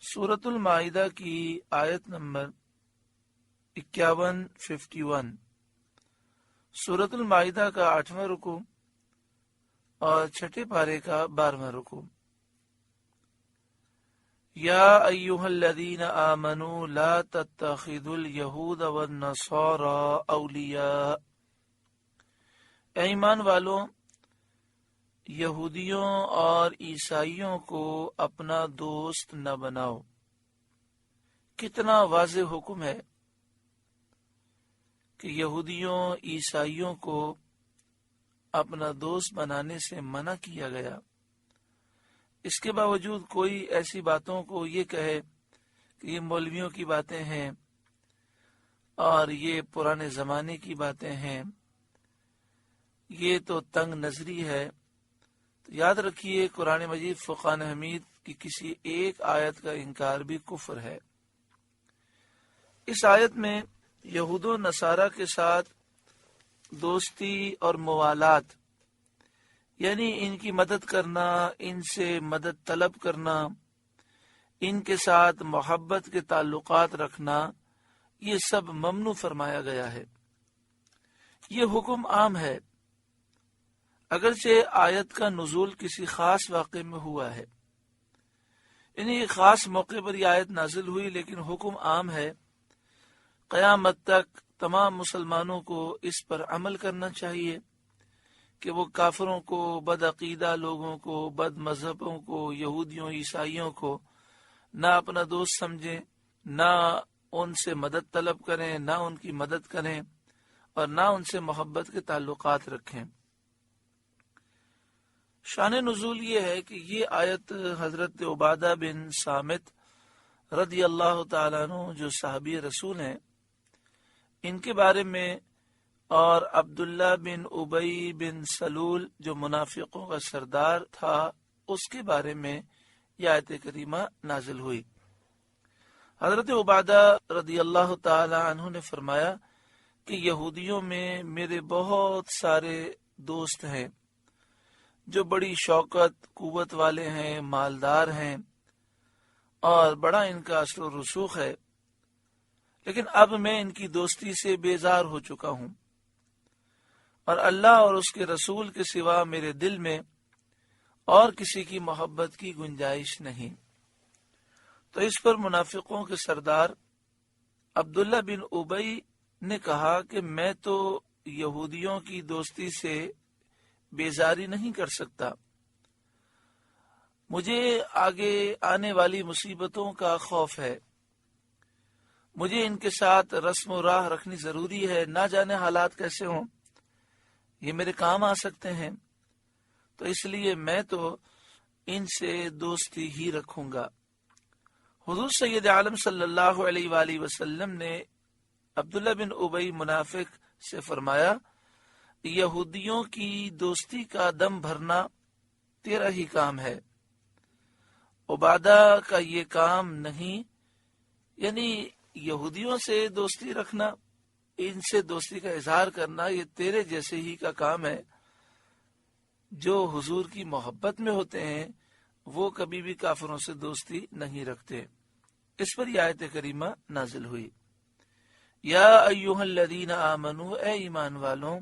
سورۃ المائدہ کی آیت نمبر 51 سورۃ المائدہ کا 8واں رکوع اور چھٹے پارے کا 12واں رکوع۔ یا ایھا الذین آمنوا لا تتخذوا الیہود والنصارى اولیاء، اے ایمان والو یہودیوں اور عیسائیوں کو اپنا دوست نہ بناؤ۔ کتنا واضح حکم ہے کہ یہودیوں عیسائیوں کو اپنا دوست بنانے سے منع کیا گیا۔ اس کے باوجود کوئی ایسی باتوں کو یہ کہے کہ یہ مولویوں کی باتیں ہیں اور یہ پرانے زمانے کی باتیں ہیں، یہ تو تنگ نظری ہے، تو یاد رکھیے قرآن مجید فرقان حمید کی کسی ایک آیت کا انکار بھی کفر ہے۔ اس آیت میں یہود و نصارہ کے ساتھ دوستی اور موالات، یعنی ان کی مدد کرنا، ان سے مدد طلب کرنا، ان کے ساتھ محبت کے تعلقات رکھنا، یہ سب ممنوع فرمایا گیا ہے۔ یہ حکم عام ہے، اگرچہ آیت کا نزول کسی خاص واقعے میں ہوا ہے، یعنی ایک خاص موقع پر یہ آیت نازل ہوئی، لیکن حکم عام ہے۔ قیامت تک تمام مسلمانوں کو اس پر عمل کرنا چاہیے کہ وہ کافروں کو، بد عقیدہ لوگوں کو، بد مذہبوں کو، یہودیوں عیسائیوں کو نہ اپنا دوست سمجھیں، نہ ان سے مدد طلب کریں، نہ ان کی مدد کریں اور نہ ان سے محبت کے تعلقات رکھیں۔ شان نزول یہ ہے کہ یہ آیت حضرت عبادہ بن صامت رضی اللہ تعالیٰ عنہ جو صحابی رسول ہیں، ان کے بارے میں، اور عبداللہ بن ابی بن سلول جو منافقوں کا سردار تھا، اس کے بارے میں یہ آیت کریمہ نازل ہوئی۔ حضرت عبادہ رضی اللہ تعالی عنہ نے فرمایا کہ یہودیوں میں میرے بہت سارے دوست ہیں جو بڑی شوکت قوت والے ہیں، مالدار ہیں اور بڑا ان کا اثر و رسوخ ہے، لیکن اب میں ان کی دوستی سے بیزار ہو چکا ہوں، اور اللہ اور اس کے رسول کے سوا میرے دل میں اور کسی کی محبت کی گنجائش نہیں۔ تو اس پر منافقوں کے سردار عبداللہ بن ابی نے کہا کہ میں تو یہودیوں کی دوستی سے بیزاری نہیں کر سکتا، مجھے آگے آنے والی مصیبتوں کا خوف ہے، مجھے ان کے ساتھ رسم و راہ رکھنی ضروری ہے، نہ جانے حالات کیسے ہوں، یہ میرے کام آ سکتے ہیں، تو اس لیے میں تو ان سے دوستی ہی رکھوں گا۔ حضور سید عالم صلی اللہ علیہ وآلہ وسلم نے عبداللہ بن ابی منافق سے فرمایا، یہودیوں کی دوستی کا دم بھرنا تیرا ہی کام ہے، عبادہ کا یہ کام نہیں، یعنی یہودیوں سے دوستی رکھنا، ان سے دوستی کا اظہار کرنا، یہ تیرے جیسے ہی کا کام ہے۔ جو حضور کی محبت میں ہوتے ہیں وہ کبھی بھی کافروں سے دوستی نہیں رکھتے۔ اس پر یہ آیت کریمہ نازل ہوئی۔ یا ایھا الذین آمنوا، اے ایمان والوں،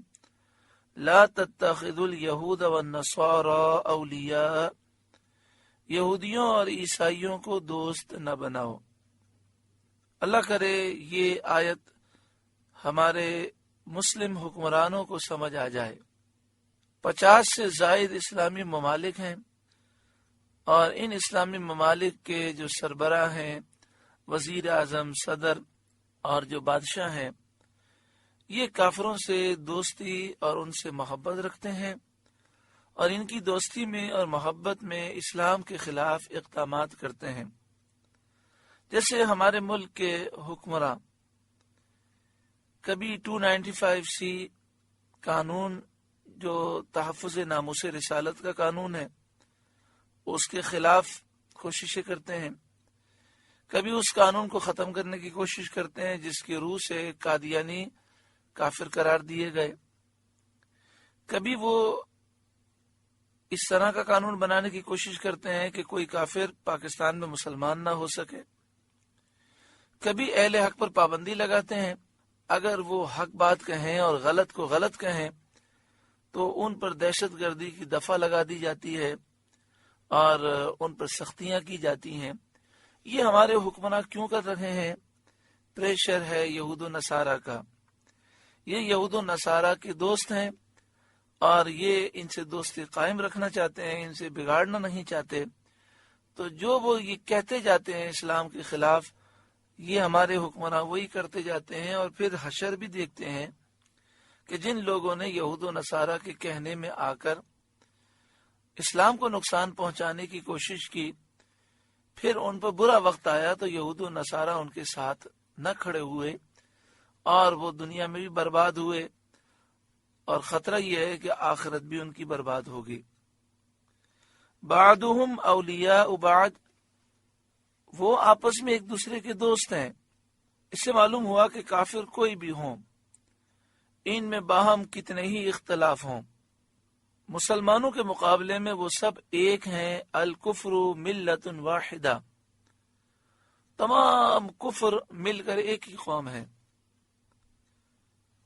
لا تتخذوا الیہود والنصارى اولیاء، یہودیوں اور عیسائیوں کو دوست نہ بناؤ۔ اللہ کرے یہ آیت ہمارے مسلم حکمرانوں کو سمجھ آ جائے۔ 50 سے زائد اسلامی ممالک ہیں، اور ان اسلامی ممالک کے جو سربراہ ہیں، وزیر اعظم، صدر اور جو بادشاہ ہیں، یہ کافروں سے دوستی اور ان سے محبت رکھتے ہیں، اور ان کی دوستی میں اور محبت میں اسلام کے خلاف اقدامات کرتے ہیں۔ جیسے ہمارے ملک کے حکمراں کبھی 295C قانون جو تحفظ ناموس رسالت کا قانون ہے، اس کے خلاف کوششیں کرتے ہیں، کبھی اس قانون کو ختم کرنے کی کوشش کرتے ہیں جس کی روح سے قادیانی کافر قرار دیے گئے، کبھی وہ اس طرح کا قانون بنانے کی کوشش کرتے ہیں کہ کوئی کافر پاکستان میں مسلمان نہ ہو سکے. کبھی اہل حق پر پابندی لگاتے ہیں، اگر وہ حق بات کہیں اور غلط کو غلط کہیں تو ان پر دہشت گردی کی دفعہ لگا دی جاتی ہے اور ان پر سختیاں کی جاتی ہیں. یہ ہمارے حکمراں کیوں کر رہے ہیں؟ پریشر ہے یہود و نصارہ کا. یہ یہود و نصارہ کے دوست ہیں اور یہ ان سے دوستی قائم رکھنا چاہتے ہیں، ان سے بگاڑنا نہیں چاہتے. تو جو وہ یہ کہتے جاتے ہیں اسلام کے خلاف، یہ ہمارے حکمراں وہی کرتے جاتے ہیں. اور پھر حشر بھی دیکھتے ہیں کہ جن لوگوں نے یہود و نصارہ کے کہنے میں آ کر اسلام کو نقصان پہنچانے کی کوشش کی، پھر ان پر برا وقت آیا تو یہود و نصارہ ان کے ساتھ نہ کھڑے ہوئے اور وہ دنیا میں بھی برباد ہوئے، اور خطرہ یہ ہے کہ آخرت بھی ان کی برباد ہوگی. بعضهم اولیاء بعض، وہ آپس میں ایک دوسرے کے دوست ہیں. اس سے معلوم ہوا کہ کافر کوئی بھی ہوں، ان میں باہم کتنے ہی اختلاف ہوں، مسلمانوں کے مقابلے میں وہ سب ایک ہیں. الکفر ملت واحدہ، تمام کفر مل کر ایک ہی قوم ہے.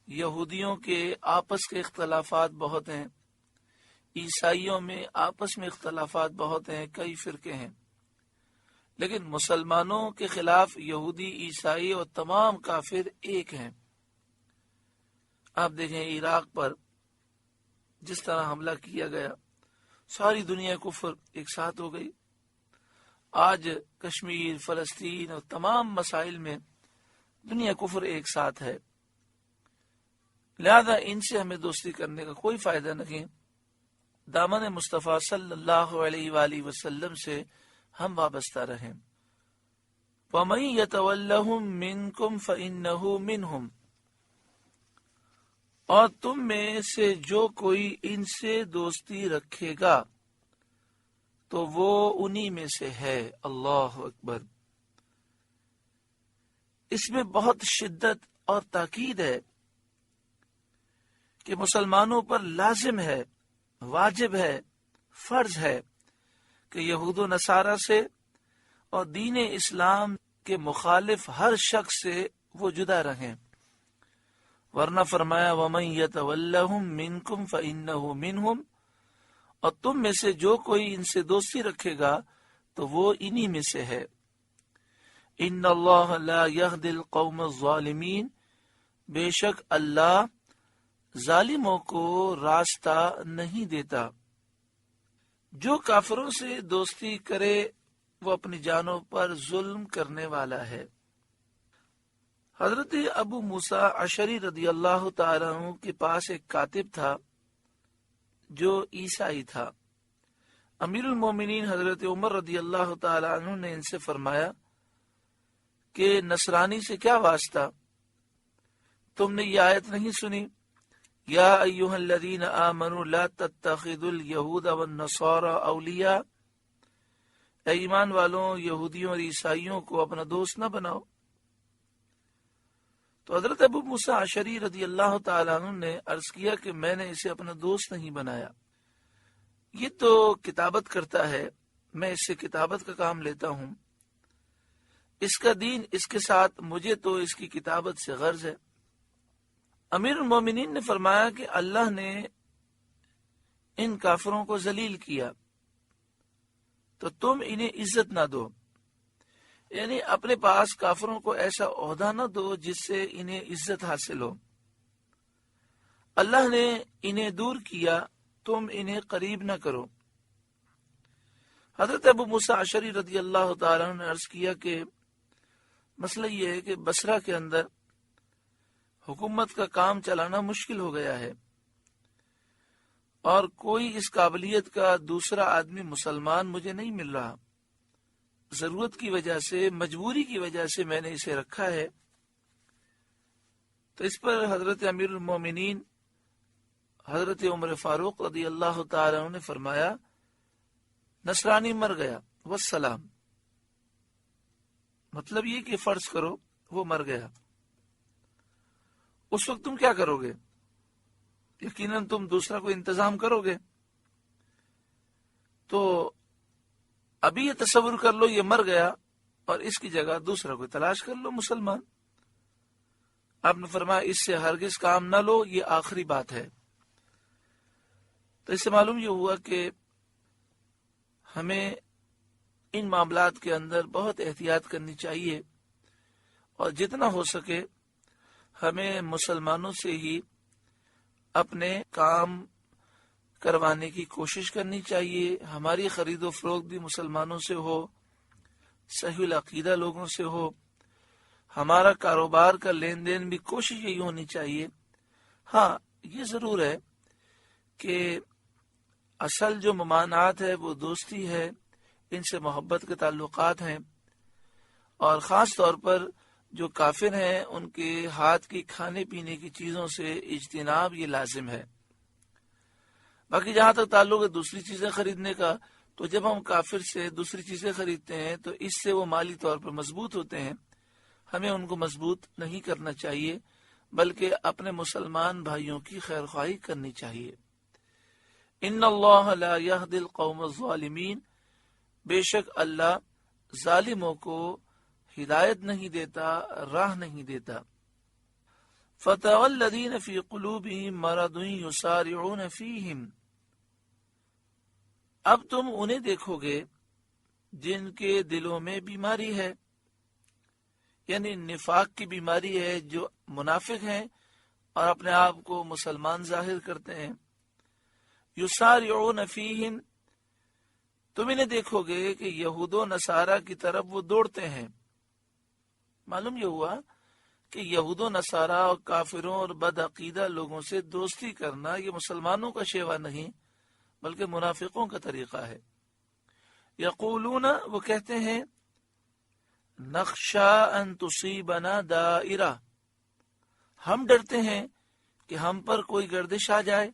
یہودیوں کے آپس کے اختلافات بہت ہیں، عیسائیوں میں آپس میں اختلافات بہت ہیں، کئی فرقے ہیں، لیکن مسلمانوں کے خلاف یہودی، عیسائی اور تمام کافر ایک ہیں. آپ دیکھیں عراق پر جس طرح حملہ کیا گیا، ساری دنیا کفر ایک ساتھ ہو گئی. آج کشمیر، فلسطین اور تمام مسائل میں دنیا کفر ایک ساتھ ہے. لہذا ان سے ہمیں دوستی کرنے کا کوئی فائدہ نہیں. دامن مصطفیٰ صلی اللہ علیہ وآلہ وسلم سے ہم وابستہ رہیں. وَمَن يَتَوَلَّهُم مِّنكُمْ فَإِنَّهُ مِنْهُمْ، اور تم میں سے جو کوئی ان سے دوستی رکھے گا تو وہ انہی میں سے ہے. اللہ اکبر. اس میں بہت شدت اور تاکید ہے کہ مسلمانوں پر لازم ہے، واجب ہے، فرض ہے کہ یہود و نصارہ سے اور دین اسلام کے مخالف ہر شخص سے وہ جدا رہیں. ورنہ فرمایا وَمَن يَتَوَلَّهُم مِّنكُمْ فَإِنَّهُ مِنْهُمْ، اور تم میں سے جو کوئی ان سے دوستی رکھے گا تو وہ انہی میں سے ہے. إِنَّ اللَّهَ لَا يَهْدِي الْقَوْمَ الظَّالِمِينَ، بے شک اللہ ظالموں کو راستہ نہیں دیتا. جو کافروں سے دوستی کرے وہ اپنی جانوں پر ظلم کرنے والا ہے. حضرت ابو موسیٰ اشعری رضی اللہ تعالیٰ عنہ کے پاس ایک کاتب تھا جو عیسائی تھا. امیر المومنین حضرت عمر رضی اللہ تعالیٰ عنہ نے ان سے فرمایا کہ نصرانی سے کیا واسطہ؟ تم نے یہ آیت نہیں سنی؟ یا ایہا الذین آمنوا لا تتخذوا الیہود والنصارى اولیاء، اے ایمان والوں یہودیوں اور عیسائیوں کو اپنا دوست نہ بناؤ. تو حضرت ابو موسیٰ اشعری رضی اللہ تعالیٰ عنہ نے عرض کیا کہ میں نے اسے اپنا دوست نہیں بنایا، یہ تو کتابت کرتا ہے، میں اس سے کتابت کا کام لیتا ہوں، اس کا دین اس کے ساتھ، مجھے تو اس کی کتابت سے غرض ہے. امیر المومنین نے فرمایا کہ اللہ نے ان کافروں کو ذلیل کیا تو تم انہیں عزت نہ دو، یعنی اپنے پاس کافروں کو ایسا عہدہ نہ دو جس سے انہیں عزت حاصل ہو. اللہ نے انہیں دور کیا، تم انہیں قریب نہ کرو. حضرت ابو موسیٰ اشعری رضی اللہ تعالیٰ عنہ نے عرض کیا کہ مسئلہ یہ ہے کہ بصرہ کے اندر حکومت کا کام چلانا مشکل ہو گیا ہے اور کوئی اس قابلیت کا دوسرا آدمی مسلمان مجھے نہیں مل رہا. ضرورت کی وجہ سے، مجبوری کی وجہ سے میں نے اسے رکھا ہے. تو اس پر حضرت امیر المومنین حضرت عمر فاروق رضی اللہ تعالی عنہ نے فرمایا نصرانی مر گیا والسلام. مطلب یہ کہ فرض کرو وہ مر گیا، اس وقت تم کیا کرو گے؟ یقیناً تم دوسرا کو انتظام کرو گے. تو ابھی یہ تصور کر لو یہ مر گیا اور اس کی جگہ دوسرا کوئی تلاش کر لو مسلمان. آپ نے فرمایا اس سے ہرگز کام نہ لو، یہ آخری بات ہے. تو اس سے معلوم یہ ہوا کہ ہمیں ان معاملات کے اندر بہت احتیاط کرنی چاہیے، اور جتنا ہو سکے ہمیں مسلمانوں سے ہی اپنے کام کروانے کی کوشش کرنی چاہیے. ہماری خرید و فروخت بھی مسلمانوں سے ہو، صحیح العقیدہ لوگوں سے ہو. ہمارا کاروبار کا لین دین بھی کوشش یہی ہونی چاہیے. ہاں یہ ضرور ہے کہ اصل جو ممانعات ہے وہ دوستی ہے، ان سے محبت کے تعلقات ہیں، اور خاص طور پر جو کافر ہیں ان کے ہاتھ کی کھانے پینے کی چیزوں سے اجتناب یہ لازم ہے. باقی جہاں تک تعلق ہے دوسری چیزیں خریدنے کا، تو جب ہم کافر سے دوسری چیزیں خریدتے ہیں تو اس سے وہ مالی طور پر مضبوط ہوتے ہیں، ہمیں ان کو مضبوط نہیں کرنا چاہیے، بلکہ اپنے مسلمان بھائیوں کی خیر خواہی کرنی چاہیے. ان اللہ لا یہدی القوم الظالمین، بے شک اللہ ظالموں کو ہدایت نہیں دیتا، راہ نہیں دیتا. فتح الذین فی قلوبہم مرض یسارعون فیہم، اب تم انہیں دیکھو گے جن کے دلوں میں بیماری ہے، یعنی نفاق کی بیماری ہے، جو منافق ہیں اور اپنے آپ کو مسلمان ظاہر کرتے ہیں. یسارعون فیہم، تم انہیں دیکھو گے کہ یہود و نصارہ کی طرف وہ دوڑتے ہیں. معلوم یہ ہوا کہ یہود و نصارہ اور کافروں اور بدعقیدہ لوگوں سے دوستی کرنا یہ مسلمانوں کا شیوا نہیں بلکہ منافقوں کا طریقہ ہے. یقولون، وہ کہتے ہیں، نخشا ان تصیبنا دائرہ، ہم ڈرتے ہیں کہ ہم پر کوئی گردش آ جائے،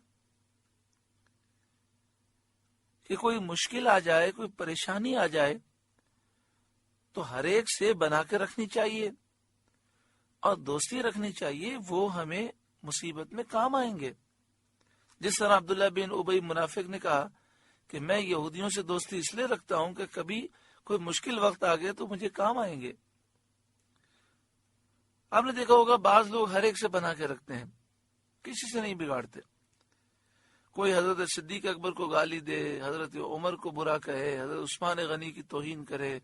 کہ کوئی مشکل آ جائے، کوئی پریشانی آ جائے. تو ہر ایک سے بنا کے رکھنی چاہیے اور دوستی رکھنی چاہیے، وہ ہمیں مصیبت میں کام آئیں گے. جس طرح عبداللہ بن ابی منافق نے کہا کہ میں یہودیوں سے دوستی اس لیے رکھتا ہوں کہ کبھی کوئی مشکل وقت آ گیا تو مجھے کام آئیں گے. آپ نے دیکھا ہوگا بعض لوگ ہر ایک سے بنا کے رکھتے ہیں، کسی سے نہیں بگاڑتے. کوئی حضرت صدیق اکبر کو گالی دے، حضرت عمر کو برا کہے، حضرت عثمان غنی کی توہین کرے،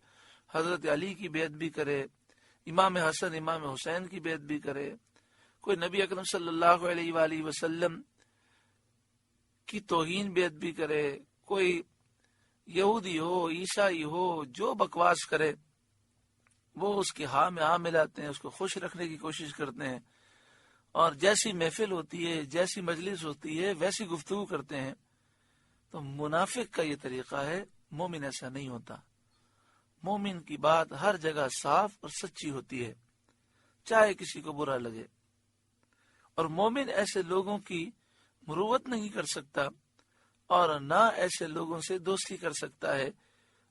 حضرت علی کی بیعت بھی کرے، امام حسن امام حسین کی بیعت بھی کرے، کوئی نبی اکرم صلی اللہ علیہ وآلہ وسلم کی توہین بیعت بھی کرے، کوئی یہودی ہو، عیسائی ہو، جو بکواس کرے وہ اس کے ہاں میں ہاں ملاتے ہیں، اس کو خوش رکھنے کی کوشش کرتے ہیں، اور جیسی محفل ہوتی ہے، جیسی مجلس ہوتی ہے ویسی گفتگو کرتے ہیں. تو منافق کا یہ طریقہ ہے. مومن ایسا نہیں ہوتا. مومن کی بات ہر جگہ صاف اور سچی ہوتی ہے، چاہے کسی کو برا لگے. اور مومن ایسے لوگوں کی مروت نہیں کر سکتا اور نہ ایسے لوگوں سے دوستی کر سکتا ہے.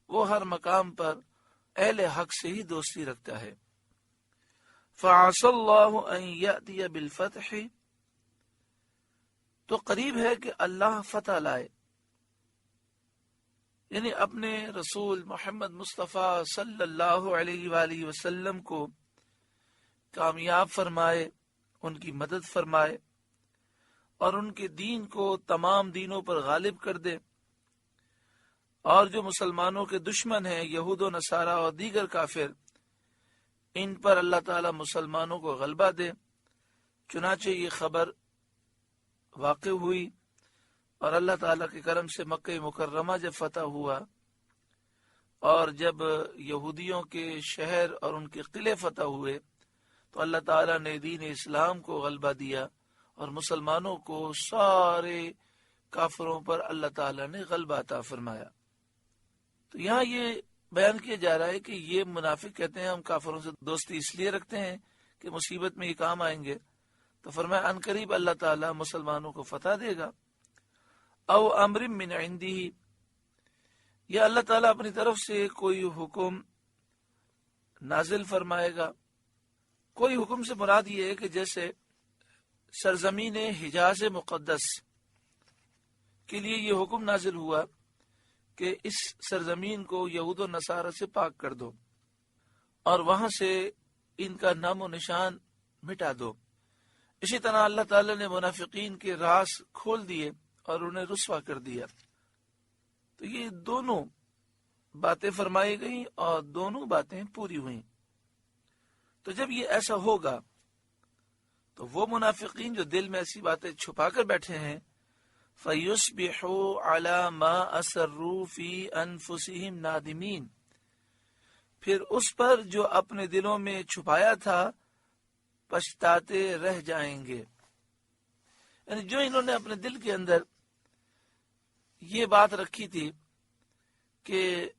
وہ ہر مقام پر اہل حق سے ہی دوستی رکھتا ہے. فَعَسَى اللَّهُ أَن يَأْتِيَ بِالْفَتْحِ، تو قریب ہے کہ اللہ فتح لائے، یعنی اپنے رسول محمد مصطفیٰ صلی اللہ علیہ وآلہ وسلم کو کامیاب فرمائے، ان کی مدد فرمائے اور ان کے دین کو تمام دینوں پر غالب کر دے. اور جو مسلمانوں کے دشمن ہیں، یہود و نصارہ اور دیگر کافر، ان پر اللہ تعالی مسلمانوں کو غلبہ دے. چنانچہ یہ خبر واقع ہوئی، اور اللہ تعالیٰ کے کرم سے مکہ مکرمہ جب فتح ہوا اور جب یہودیوں کے شہر اور ان کے قلعے فتح ہوئے تو اللہ تعالیٰ نے دین اسلام کو غلبہ دیا اور مسلمانوں کو سارے کافروں پر اللہ تعالیٰ نے غلبہ عطا فرمایا. تو یہاں یہ بیان کیا جا رہا ہے کہ یہ منافق کہتے ہیں ہم کافروں سے دوستی اس لیے رکھتے ہیں کہ مصیبت میں یہ کام آئیں گے. تو فرمایا ان قریب اللہ تعالیٰ مسلمانوں کو فتح دے گا. او امر من عندہ، یا اللہ تعالیٰ اپنی طرف سے کوئی حکم نازل فرمائے گا. کوئی حکم سے مراد یہ ہے کہ جیسے سرزمین حجاز مقدس کے لیے یہ حکم نازل ہوا کہ اس سرزمین کو یہود و نصارہ سے پاک کر دو اور وہاں سے ان کا نام و نشان مٹا دو۔ اسی طرح اللہ تعالی نے منافقین کے راز کھول دیے اور انہیں رسوا کر دیا۔ تو یہ دونوں باتیں فرمائی گئیں اور دونوں باتیں پوری ہوئیں۔ تو جب یہ ایسا ہوگا تو وہ منافقین جو دل میں ایسی باتیں چھپا کر بیٹھے ہیں فَيُصْبِحُوا عَلَى مَا أَسَرُّوا فِي أَنفُسِهِمْ نَادِمِينَ، پھر اس پر جو اپنے دلوں میں چھپایا تھا پچھتاتے رہ جائیں گے۔ یعنی جو انہوں نے اپنے دل کے اندر یہ بات رکھی تھی کہ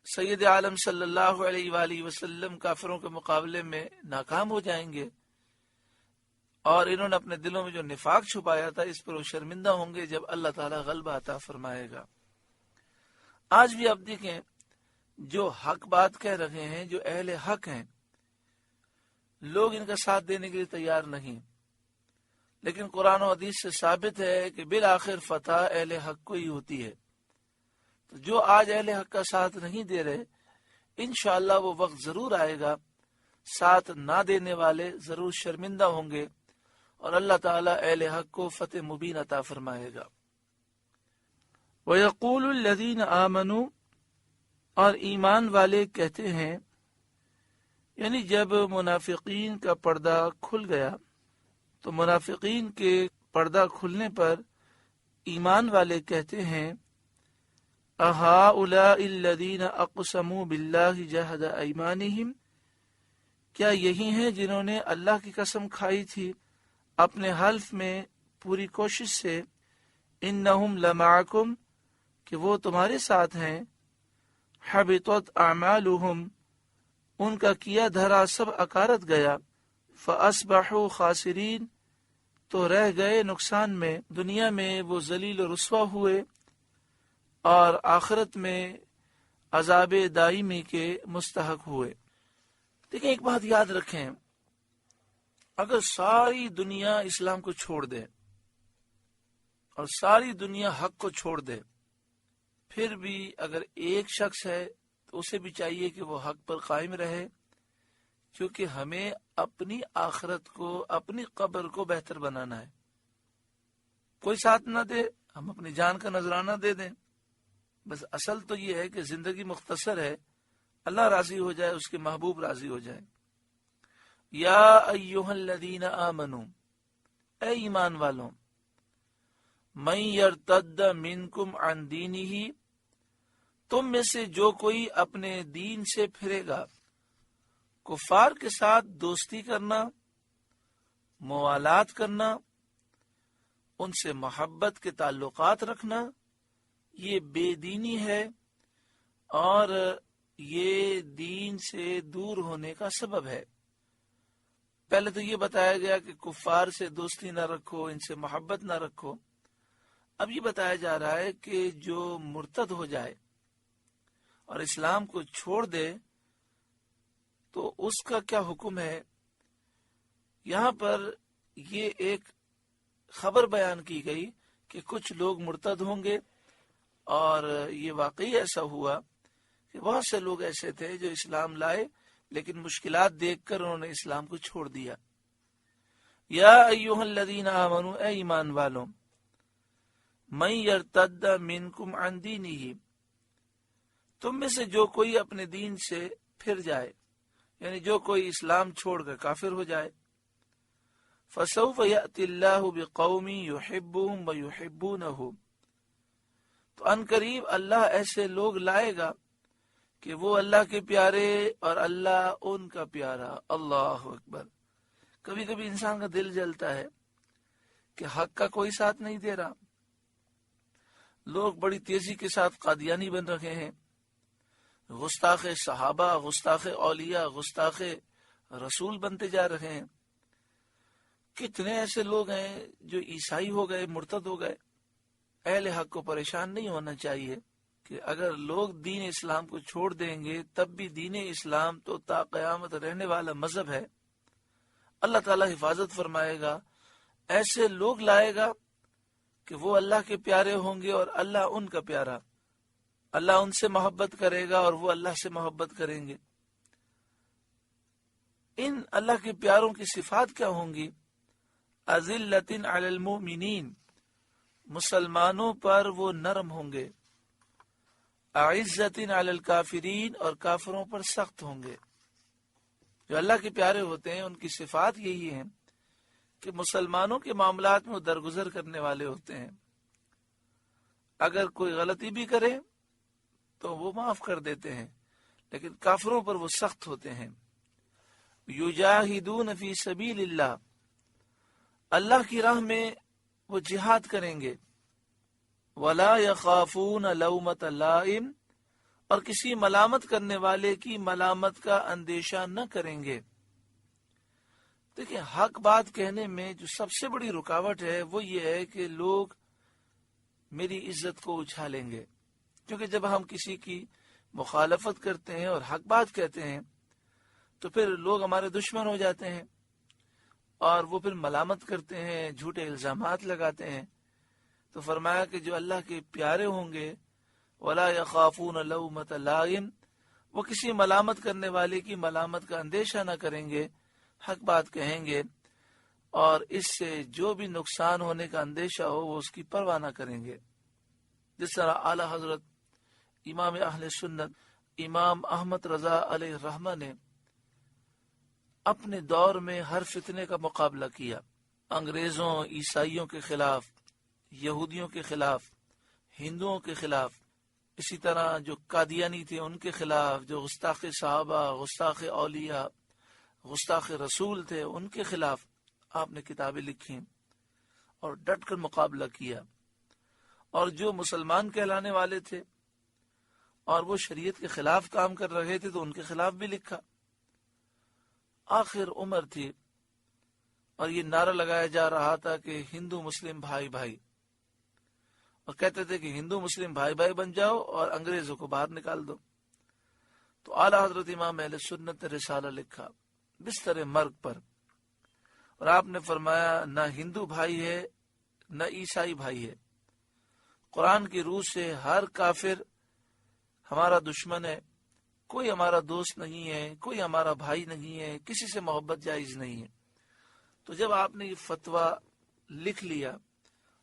سید عالم صلی اللہ علیہ وآلہ وسلم کافروں کے مقابلے میں ناکام ہو جائیں گے، اور انہوں نے اپنے دلوں میں جو نفاق چھپایا تھا اس پر وہ شرمندہ ہوں گے جب اللہ تعالیٰ غلبہ عطا فرمائے گا۔ آج بھی آپ دیکھیں جو حق بات کہہ رہے ہیں، جو اہل حق ہیں، لوگ ان کا ساتھ دینے کے لیے تیار نہیں، لیکن قرآن و حدیث سے ثابت ہے کہ بالآخر فتح اہل حق کو ہی ہوتی ہے۔ تو جو آج اہل حق کا ساتھ نہیں دے رہے، انشاءاللہ وہ وقت ضرور آئے گا، ساتھ نہ دینے والے ضرور شرمندہ ہوں گے اور اللہ تعالیٰ اہل حق کو فتح مبین عطا فرمائے گا۔ وَيَقُولُ الَّذِينَ آمَنُوا، اور ایمان والے کہتے ہیں، یعنی جب منافقین کا پردہ کھل گیا تو منافقین کے پردہ کھلنے پر ایمان والے کہتے ہیں أَهَٰؤُلَاءِ الَّذِينَ أَقْسَمُوا بِاللَّهِ جَهْدَ أَيْمَانِهِمْ، کیا یہی ہیں جنہوں نے اللہ کی قسم کھائی تھی اپنے حلف میں پوری کوشش سے، إِنَّهُمْ لَمَعَكُمْ، کہ وہ تمہارے ساتھ ہیں، حَبِطَتْ أَعْمَالُهُمْ، ان کا کیا دھرا سب اکارت گیا، فَأَصْبَحُوا خَاسِرِينَ، تو رہ گئے نقصان میں، دنیا میں وہ ذلیل و رسوا ہوئے اور آخرت میں عذاب دائمی کے مستحق ہوئے۔ دیکھیں ایک بات یاد رکھیں، اگر ساری دنیا اسلام کو چھوڑ دے اور ساری دنیا حق کو چھوڑ دے، پھر بھی اگر ایک شخص ہے تو اسے بھی چاہیے کہ وہ حق پر قائم رہے، کیونکہ ہمیں اپنی آخرت کو، اپنی قبر کو بہتر بنانا ہے۔ کوئی ساتھ نہ دے، ہم اپنی جان کا نذرانہ دے دیں، بس اصل تو یہ ہے کہ زندگی مختصر ہے، اللہ راضی ہو جائے، اس کے محبوب راضی ہو جائے۔ یا ایھا الذین آمنوا، اے ایمان والوں، من یرتد منکم عن دینہ، تم میں سے جو کوئی اپنے دین سے پھرے گا، کفار کے ساتھ دوستی کرنا، موالات کرنا، ان سے محبت کے تعلقات رکھنا، یہ بے دینی ہے اور یہ دین سے دور ہونے کا سبب ہے۔ پہلے تو یہ بتایا گیا کہ کفار سے دوستی نہ رکھو، ان سے محبت نہ رکھو۔ اب یہ بتایا جا رہا ہے کہ جو مرتد ہو جائے اور اسلام کو چھوڑ دے تو اس کا کیا حکم ہے۔ یہاں پر یہ ایک خبر بیان کی گئی کہ کچھ لوگ مرتد ہوں گے، اور یہ واقعی ایسا ہوا کہ بہت سے لوگ ایسے تھے جو اسلام لائے لیکن مشکلات دیکھ کر انہوں نے اسلام کو چھوڑ دیا۔ یا ایھا الذین آمنوا، اے ایمان والوں، من یرتد منکم عن دینہ، تم میں سے جو کوئی اپنے دین سے پھر جائے، یعنی جو کوئی اسلام چھوڑ کر کافر ہو جائے، فسوف یأتی اللہ بقوم یحبهم ویحبونہ، تو ان قریب اللہ ایسے لوگ لائے گا کہ وہ اللہ کے پیارے اور اللہ ان کا پیارا۔ اللہ اکبر۔ کبھی کبھی انسان کا دل جلتا ہے کہ حق کا کوئی ساتھ نہیں دے رہا، لوگ بڑی تیزی کے ساتھ قادیانی بن رہے ہیں، گستاخ صحابہ، گستاخ اولیاء، گستاخ رسول بنتے جا رہے ہیں۔ کتنے ایسے لوگ ہیں جو عیسائی ہو گئے، مرتد ہو گئے۔ اہل حق کو پریشان نہیں ہونا چاہیے کہ اگر لوگ دین اسلام کو چھوڑ دیں گے تب بھی دین اسلام تو تا قیامت رہنے والا مذہب ہے، اللہ تعالیٰ حفاظت فرمائے گا، ایسے لوگ لائے گا کہ وہ اللہ کے پیارے ہوں گے اور اللہ ان کا پیارا۔ اللہ ان سے محبت کرے گا اور وہ اللہ سے محبت کریں گے۔ ان اللہ کے پیاروں کی صفات کیا ہوں گی؟ اذلۃ علی المؤمنین، مسلمانوں پر وہ نرم ہوں گے، اعزۃ علی الکافرین، اور کافروں پر سخت ہوں گے۔ جو اللہ کے پیارے ہوتے ہیں ان کی صفات یہی ہیں کہ مسلمانوں کے معاملات میں وہ درگزر کرنے والے ہوتے ہیں، اگر کوئی غلطی بھی کرے تو وہ معاف کر دیتے ہیں، لیکن کافروں پر وہ سخت ہوتے ہیں۔ یجاہدون فی سبیل اللہ، اللہ کی راہ میں وہ جہاد کریں گے، ولا یخافون لومۃ لائم، اور کسی ملامت کرنے والے کی ملامت کا اندیشہ نہ کریں گے۔ دیکھیں، حق بات کہنے میں جو سب سے بڑی رکاوٹ ہے وہ یہ ہے کہ لوگ میری عزت کو اچھالیں گے، کیونکہ جب ہم کسی کی مخالفت کرتے ہیں اور حق بات کہتے ہیں تو پھر لوگ ہمارے دشمن ہو جاتے ہیں اور وہ پھر ملامت کرتے ہیں، جھوٹے الزامات لگاتے ہیں۔ تو فرمایا کہ جو اللہ کے پیارے ہوں گے، ولا یخافون لومۃ لائم، وہ کسی ملامت کرنے والے کی ملامت کا اندیشہ نہ کریں گے، حق بات کہیں گے، اور اس سے جو بھی نقصان ہونے کا اندیشہ ہو وہ اس کی پرواہ نہ کریں گے۔ جس طرح اعلی حضرت امام اہل سنت امام احمد رضا علیہ الرحمہ نے اپنے دور میں ہر فتنے کا مقابلہ کیا، انگریزوں، عیسائیوں کے خلاف، یہودیوں کے خلاف، ہندوؤں کے خلاف، اسی طرح جو قادیانی تھے ان کے خلاف، جو گستاخ صحابہ، گستاخ اولیاء، گستاخ رسول تھے ان کے خلاف آپ نے کتابیں لکھی اور ڈٹ کر مقابلہ کیا، اور جو مسلمان کہلانے والے تھے اور وہ شریعت کے خلاف کام کر رہے تھے تو ان کے خلاف بھی لکھا۔ آخر عمر تھی اور یہ نعرہ لگایا جا رہا تھا کہ ہندو مسلم بھائی بھائی، اور کہتے تھے کہ ہندو مسلم بھائی بھائی بن جاؤ اور انگریزوں کو باہر نکال دو۔ تو اعلی حضرت امام اہل سنت نے رسالہ لکھا بستر مرگ پر، اور آپ نے فرمایا نہ ہندو بھائی ہے نہ عیسائی بھائی ہے، قرآن کی روح سے ہر کافر ہمارا دشمن ہے، کوئی ہمارا دوست نہیں ہے، کوئی ہمارا بھائی نہیں ہے، کسی سے محبت جائز نہیں ہے۔ تو جب آپ نے یہ فتویٰ لکھ لیا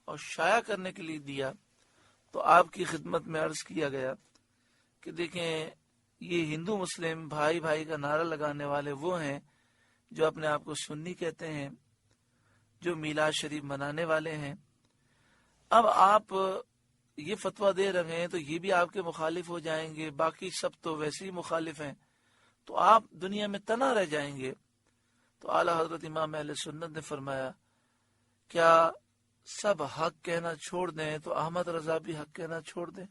اور شائع کرنے کے لیے دیا تو آپ کی خدمت میں عرض کیا گیا کہ دیکھیں، یہ ہندو مسلم بھائی بھائی کا نعرہ لگانے والے وہ ہیں جو اپنے آپ کو سنی کہتے ہیں، جو میلاد شریف منانے والے ہیں۔ اب آپ یہ فتویٰ دے رہے ہیں تو یہ بھی آپ کے مخالف ہو جائیں گے، باقی سب تو ویسے ہی مخالف ہیں، تو آپ دنیا میں تنہا رہ جائیں گے۔ تو اعلی حضرت امام اہل سنت نے فرمایا کیا سب حق کہنا چھوڑ دیں تو احمد رضا بھی حق کہنا چھوڑ دیں؟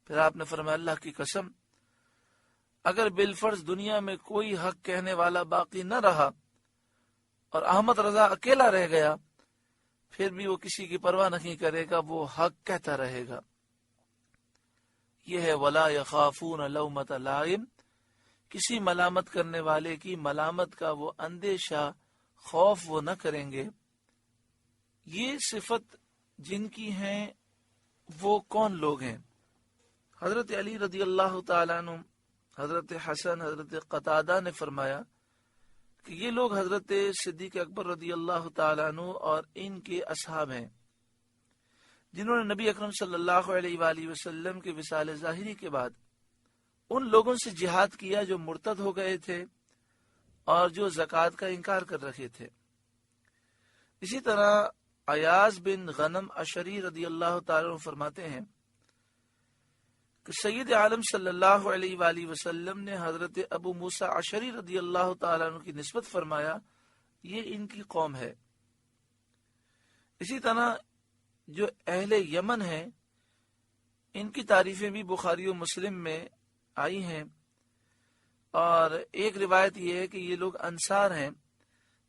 پھر آپ نے فرمایا اللہ کی قسم، اگر بالفرض دنیا میں کوئی حق کہنے والا باقی نہ رہا اور احمد رضا اکیلا رہ گیا، پھر بھی وہ کسی کی پرواہ نہیں کرے گا، وہ حق کہتا رہے گا۔ یہ ہے ولا یخافون لومۃ لائم، کسی ملامت کرنے والے کی ملامت کا وہ اندیشہ، خوف وہ نہ کریں گے۔ یہ صفت جن کی ہیں وہ کون لوگ ہیں؟ حضرت علی رضی اللہ تعالیٰ عنہ، حضرت حسن، حضرت قتادہ نے فرمایا کہ یہ لوگ حضرت صدیق اکبر رضی اللہ تعالیٰ عنہ اور ان کے اصحاب ہیں جنہوں نے نبی اکرم صلی اللہ علیہ وآلہ وسلم کے وصال ظاہری کے بعد ان لوگوں سے جہاد کیا جو مرتد ہو گئے تھے اور جو زکوٰۃ کا انکار کر رہے تھے۔ اسی طرح ایاز بن غنم اشعری رضی اللہ تعالیٰ عنہ فرماتے ہیں کہ سید عالم صلی اللہ علیہ وآلہ وسلم نے حضرت ابو موسیٰ اشعری رضی اللہ تعالیٰ عنہ کی نسبت فرمایا یہ ان کی قوم ہے۔ اسی طرح جو اہل یمن ہیں ان کی تعریفیں بھی بخاری و مسلم میں آئی ہیں، اور ایک روایت یہ ہے کہ یہ لوگ انصار ہیں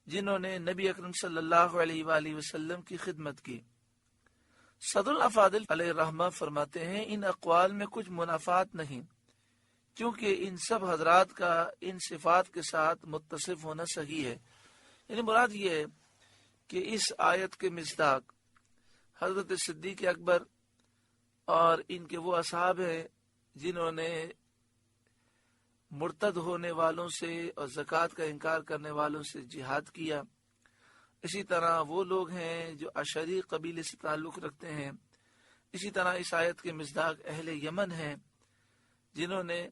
جنہوں نے نبی اکرم صلی اللہ علیہ وآلہ وسلم کی خدمت کی۔ صدر الافاضل علیہ الرحمہ فرماتے ہیں ان اقوال میں کچھ منافات نہیں، کیونکہ ان سب حضرات کا ان صفات کے ساتھ متصف ہونا صحیح ہے۔ یعنی مراد یہ ہے کہ اس آیت کے مصداق حضرت صدیق اکبر اور ان کے وہ اصحاب ہیں جنہوں نے مرتد ہونے والوں سے اور زکوٰۃ کا انکار کرنے والوں سے جہاد کیا۔ اسی طرح وہ لوگ ہیں جو اشعری قبیلے سے تعلق رکھتے ہیں۔ اسی طرح اس آیت کے مصداق اہل یمن ہیں جنہوں نے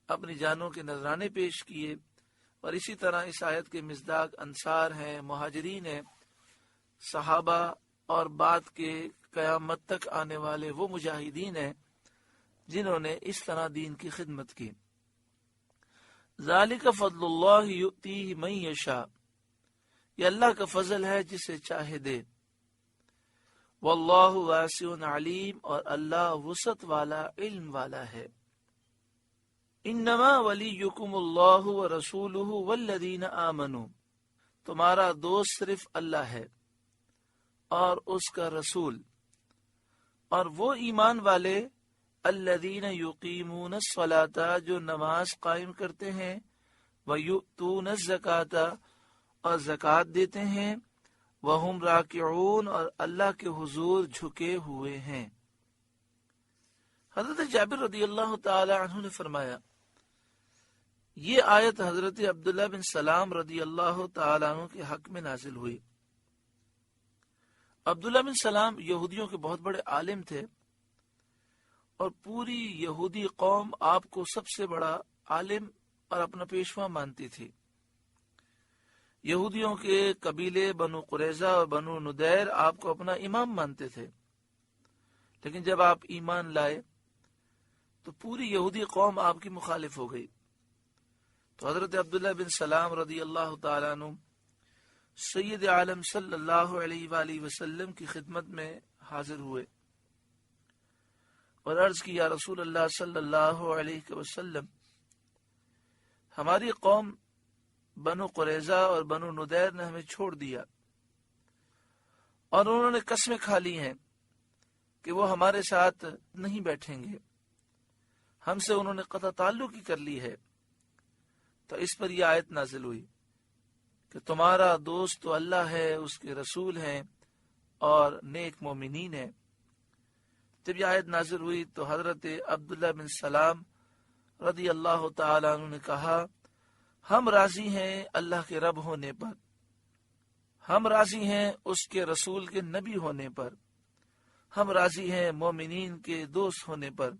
اپنی جانوں کے نذرانے پیش کیے، اور اسی طرح اس آیت کے مصداق انصار ہیں، مہاجرین ہیں، صحابہ اور بعد کے قیامت تک آنے والے وہ مجاہدین ہیں جنہوں نے اس طرح دین کی خدمت کی۔ ذالک فضل اللہ یؤتیہ من یشاء، یہ اللہ کا فضل ہے جسے چاہے دے۔ واللہ واسع علیم، اور اللہ وسعت والا، علم والا ہے۔ انما ولیکم اللہ ورسولہ والذین آمنوا، تمہارا دوست صرف اللہ ہے اور اس کا رسول اور وہ ایمان والے، الذین یقیمون الصلاۃ، جو نماز قائم کرتے ہیں، ویؤتون الزکاۃ، اور زکوٰۃ دیتے ہیں، وہم راکعون، اور اللہ کے حضور جھکے ہوئے ہیں۔ حضرت جابر رضی اللہ تعالی عنہ نے فرمایا، یہ آیت حضرت عبداللہ بن سلام رضی اللہ تعالی عنہ کے حق میں نازل ہوئی۔ عبداللہ بن سلام یہودیوں کے بہت بڑے عالم تھے، اور پوری یہودی قوم آپ کو سب سے بڑا عالم اور اپنا پیشوا مانتی تھی۔ یہودیوں کے قبیلے بنو قریظہ اور بنو ندیر آپ کو اپنا امام مانتے تھے، لیکن جب آپ ایمان لائے تو پوری یہودی قوم آپ کی مخالف ہو گئی۔ تو حضرت عبداللہ بن سلام رضی اللہ تعالیٰ عنہ سید عالم صلی اللہ علیہ وآلہ وسلم کی خدمت میں حاضر ہوئے اور عرض کی، یا رسول اللہ صلی اللہ علیہ وسلم، ہماری قوم بنو قریظہ اور بنو ندیر نے ہمیں چھوڑ دیا، اور انہوں نے قسمیں کھا لی ہیں کہ وہ ہمارے ساتھ نہیں بیٹھیں گے، ہم سے انہوں نے قطع تعلق ہی کر لی ہے۔ تو اس پر یہ آیت نازل ہوئی کہ تمہارا دوست تو اللہ ہے، اس کے رسول ہیں اور نیک مومنین ہیں۔ جب یہ آیت نازل ہوئی تو حضرت عبداللہ بن سلام رضی اللہ تعالی عنہ نے کہا، ہم راضی ہیں اللہ کے رب ہونے پر، ہم راضی ہیں اس کے رسول کے نبی ہونے پر، ہم راضی ہیں مومنین کے دوست ہونے پر۔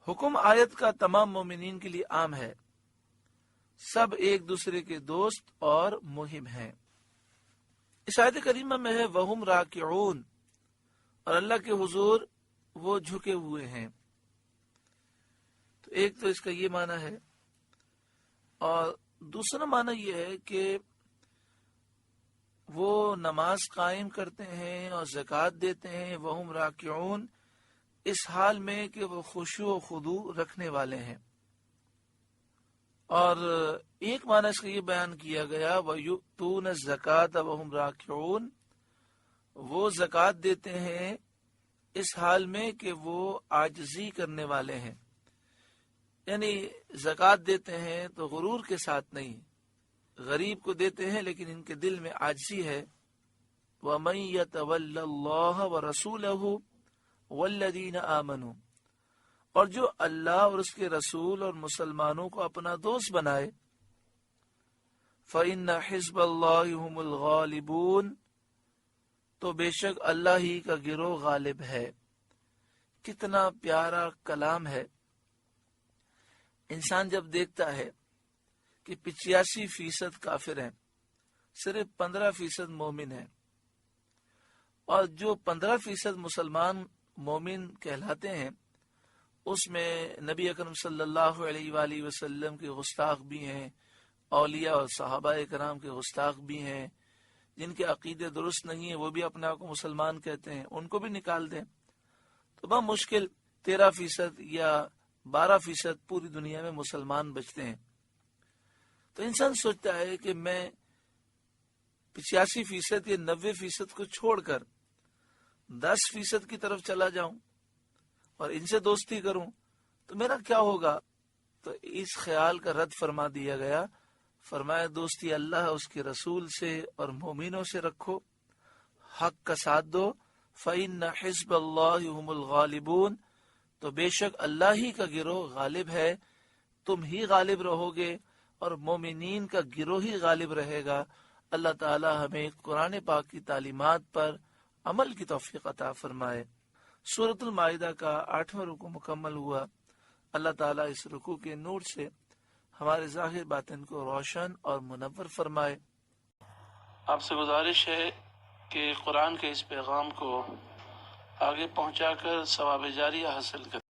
حکم آیت کا تمام مومنین کے لیے عام ہے، سب ایک دوسرے کے دوست اور محب ہیں۔ اس آیت کریمہ میں ہے وہم راکعون، اور اللہ کے حضور وہ جھکے ہوئے ہیں۔ تو ایک تو اس کا یہ معنی ہے، اور دوسرا معنی یہ ہے کہ وہ نماز قائم کرتے ہیں اور زکوٰۃ دیتے ہیں، وہم راکعون، اس حال میں کہ وہ خشوع و خضوع رکھنے والے ہیں۔ اور ایک معنی اس کا یہ بیان کیا گیا، وَيُؤْتُونَ الزَّكَاةَ وَهُمْ رَاكِعُونَ، وہ زکوٰۃ دیتے ہیں اس حال میں کہ وہ عاجزی کرنے والے ہیں، یعنی زکوٰۃ دیتے ہیں تو غرور کے ساتھ نہیں، غریب کو دیتے ہیں لیکن ان کے دل میں عاجزی ہے۔ وَمَن يَتَوَلَّ اللَّهَ وَرَسُولَهُ وَالَّذِينَ آمَنُوا، اور جو اللہ اور اس کے رسول اور مسلمانوں کو اپنا دوست بنائے، فَإِنَّ حِزْبَ اللَّهِ هُمُ الْغَالِبُونَ، تو بے شک اللہ ہی کا گروہ غالب ہے۔ کتنا پیارا کلام ہے۔ انسان جب دیکھتا ہے کہ 85% کافر ہیں، صرف 15% مومن ہیں، اور جو 15% مسلمان مومن کہلاتے ہیں اس میں نبی اکرم صلی اللہ علیہ وآلہ وسلم کے گستاخ بھی ہیں، اولیاء اور صحابہ کرام کے گستاخ بھی ہیں، جن کے عقیدے درست نہیں ہیں وہ بھی اپنے آپ کو مسلمان کہتے ہیں، ان کو بھی نکال دیں تو بہت مشکل 13% یا 12% پوری دنیا میں مسلمان بچتے ہیں۔ تو انسان سوچتا ہے کہ میں 85% یا 90% کو چھوڑ کر 10% کی طرف چلا جاؤں اور ان سے دوستی کروں تو میرا کیا ہوگا؟ تو اس خیال کا رد فرما دیا گیا، فرمایا دوستی اللہ اس کے رسول سے اور مومنوں سے رکھو، حق کا ساتھ دو، فَإِنَّ حِزْبَ اللَّهِ هُمُ الْغَالِبُونَ، تو بے شک اللہ ہی کا گروہ غالب ہے، تم ہی غالب رہو گے اور مومنین کا گروہ ہی غالب رہے گا۔ اللہ تعالی ہمیں قرآن پاک کی تعلیمات پر عمل کی توفیق عطا فرمائے۔ سورۃ المائدہ کا 8واں رکوع مکمل ہوا۔ اللہ تعالیٰ اس رکوع کے نور سے ہمارے ظاہر باطن کو روشن اور منور فرمائے۔ آپ سے گزارش ہے کہ قرآن کے اس پیغام کو آگے پہنچا کر ثواب جاریہ حاصل کریں۔